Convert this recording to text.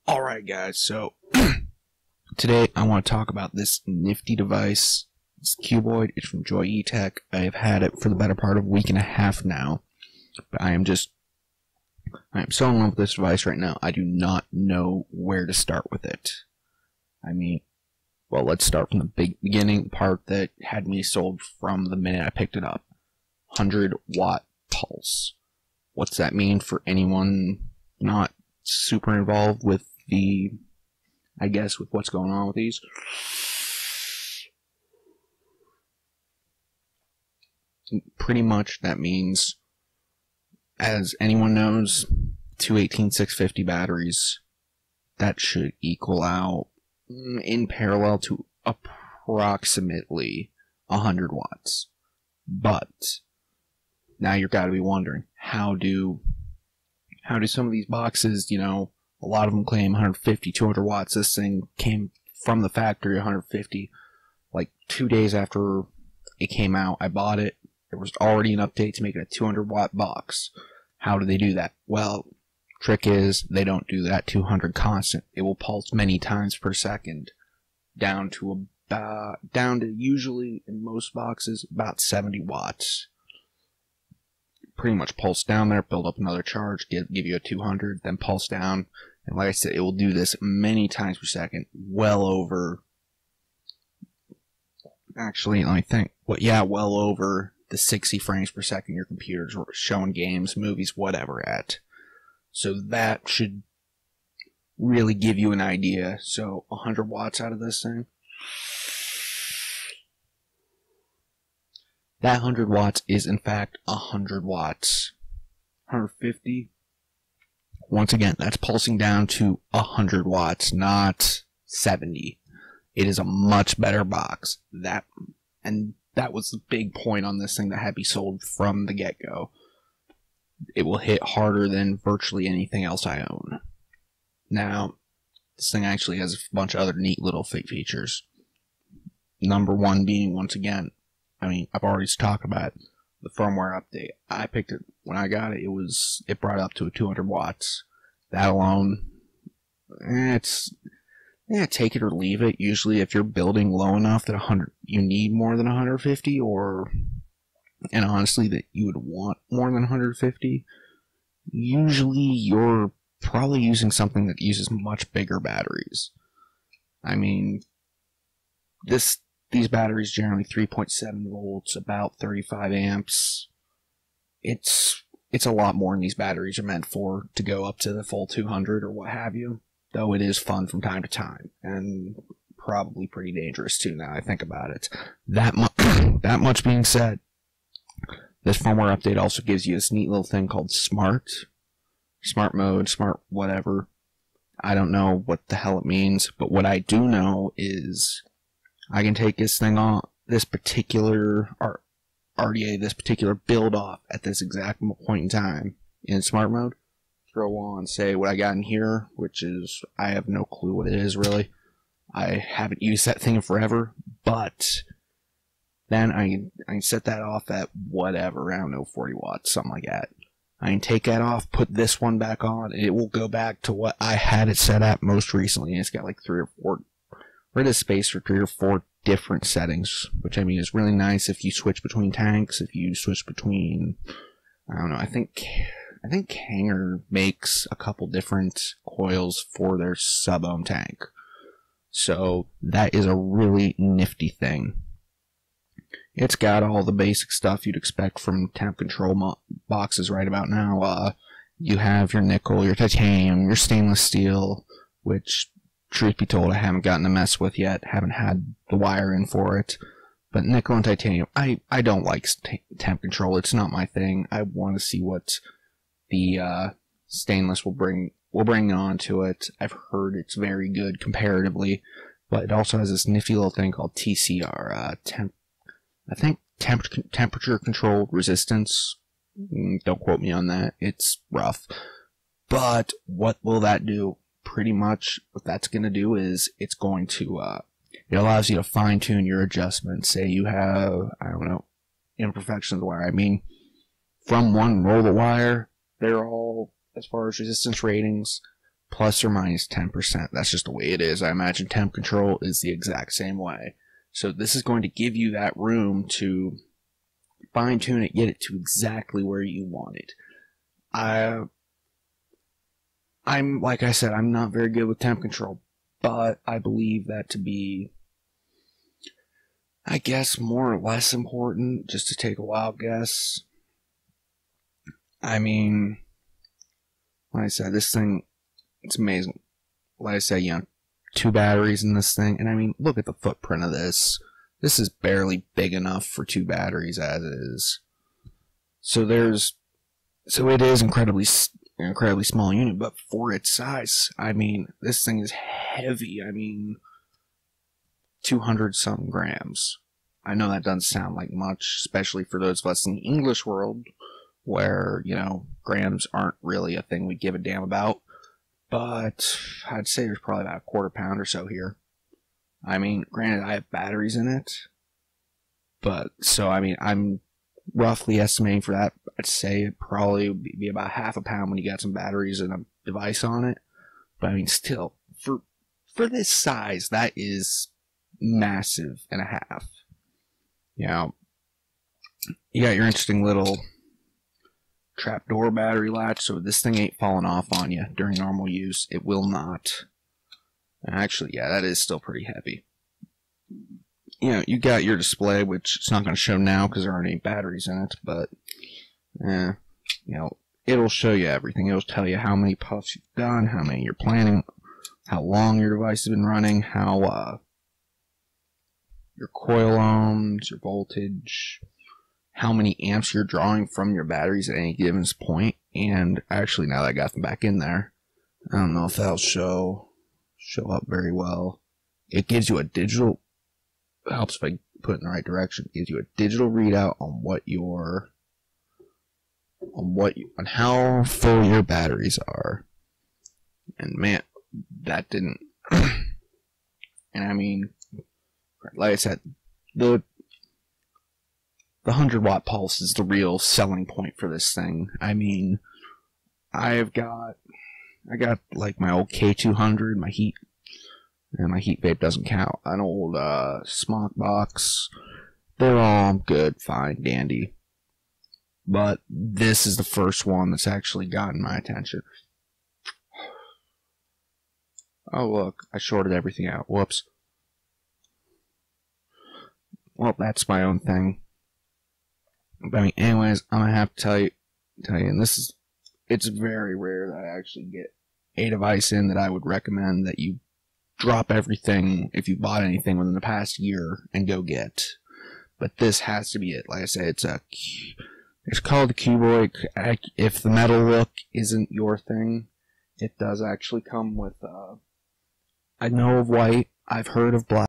Alright guys, so today I want to talk about this nifty device. It's Cubooid. It's from Joyetec. I have had it for the better part of a week and a half now. But I am so in love with this device right now. I do not know where to start with it. Well, let's start from the beginning, the part that had me sold from the minute I picked it up. 100-watt pulse. What's that mean for anyone not super involved with with what's going on with these? Pretty much that means, as anyone knows, two 18650 batteries, that should equal out in parallel to approximately 100 watts. But now you've got to be wondering, how do some of these boxes, a lot of them claim 150, 200 watts. This thing came from the factory 150. Like 2 days after it came out, I bought it. There was already an update to make it a 200 watt box. How do they do that? Well, trick is they don't do that 200 constant. It will pulse many times per second, down to usually in most boxes about 70 watts. Pretty much pulse down there, build up another charge, give you a 200, then pulse down. And like I said, it will do this many times per second, well over the 60 frames per second your computer's showing games, movies, whatever at. So that should really give you an idea. So 100 watts out of this thing. That 100 watts is in fact 100 watts. 150. Once again, that's pulsing down to 100 watts, not 70. It is a much better box. That was the big point on this thing that had to be sold from the get-go. It will hit harder than virtually anything else I own. Now, this thing actually has a bunch of other neat little features. Number one being, once again, I've already talked about the firmware update. I picked it when I got it. It brought it up to a 200 watts. That alone, take it or leave it. Usually, if you're building low enough that you need more than 150, and honestly, that you would want more than 150. Usually, you're probably using something that uses much bigger batteries. These batteries generally 3.7 volts, about 35 amps. It's a lot more than these batteries are meant for to go up to the full 200 or what have you. Though it is fun from time to time, and probably pretty dangerous too now I think about it. That much being said, this firmware update also gives you this neat little thing called smart mode, smart whatever. I don't know what the hell it means, but what I do know is I can take this thing on, this particular RDA, this particular build off at this exact point in time in smart mode, throw on, say what I got in here, which is, I have no clue what it is really. I haven't used that thing in forever, but then I can set that off at whatever, I don't know, 40 watts, something like that. I can take that off, put this one back on, and it will go back to what I had it set at most recently, and it's got like 3 or 4, rid of space for 3 or 4 different settings, which is really nice if you switch between tanks, if you switch between, I don't know, I think Hanger makes a couple different coils for their sub-ohm tank. So that is a really nifty thing. It's got all the basic stuff you'd expect from temp control boxes right about now. You have your nickel, your titanium, your stainless steel, which, truth be told, I haven't gotten to mess with yet. Haven't had the wire in for it. But nickel and titanium, I don't like temp control. It's not my thing. I want to see what the stainless will bring on to it. I've heard it's very good comparatively, but it also has this nifty little thing called TCR, temperature controlled resistance. Don't quote me on that. It's rough. But what will that do? Pretty much what that's going to do is it's going to, it allows you to fine tune your adjustments. Say you have, I don't know, imperfections of the wire. From one roll of wire, they're all, as far as resistance ratings, plus or minus 10%. That's just the way it is. I imagine temp control is the exact same way. So this is going to give you that room to fine tune it, get it to exactly where you want it. I'm like I said, I'm not very good with temp control, but I believe that to be, I guess, more or less important, just to take a wild guess. I mean, like I said, this thing, it's amazing. Like I said, 2 batteries in this thing, and I mean, look at the footprint of this. This is barely big enough for 2 batteries as is. So it is incredibly small unit, but for its size, I mean, this thing is heavy. I mean, 200 something grams. I know that doesn't sound like much, especially for those of us in the English world, where, grams aren't really a thing we give a damn about. But I'd say there's probably about a quarter pound or so here. I mean, granted, I have batteries in it, but, so, I mean, I'm roughly estimating for that, I'd say it'd probably be about half a pound when you got some batteries and a device on it. But, I mean, still, for this size, that is massive and a half. You got your interesting little trapdoor battery latch, so this thing ain't falling off on you during normal use. It will not. Actually, yeah, that is still pretty heavy. You got your display, which it's not going to show now because there aren't any batteries in it, but, it'll show you everything. It'll tell you how many puffs you've done, how many you're planning, how long your device has been running, how, your coil ohms, your voltage, how many amps you're drawing from your batteries at any given point. And actually, now that I got them back in there, I don't know if that'll show up very well. It gives you a digital, helps if I put it in the right direction. It gives you a digital readout on on how full your batteries are. And man, that didn't. And I mean, like I said, the 100-watt pulse is the real selling point for this thing. I mean, I got like my old K200, my heat vape doesn't count. An old Smock box. They're all good, fine, dandy. But this is the first one that's actually gotten my attention. Oh look, I shorted everything out. Whoops. Well, that's my own thing. But I mean, anyways, I'm gonna have to tell you, and it's very rare that I actually get a device in that I would recommend that you drop everything if you bought anything within the past year and go get. But this has to be it. Like I say, it's called the Cuboid. If the metal look isn't your thing, it does actually come with, I know of white, I've heard of black.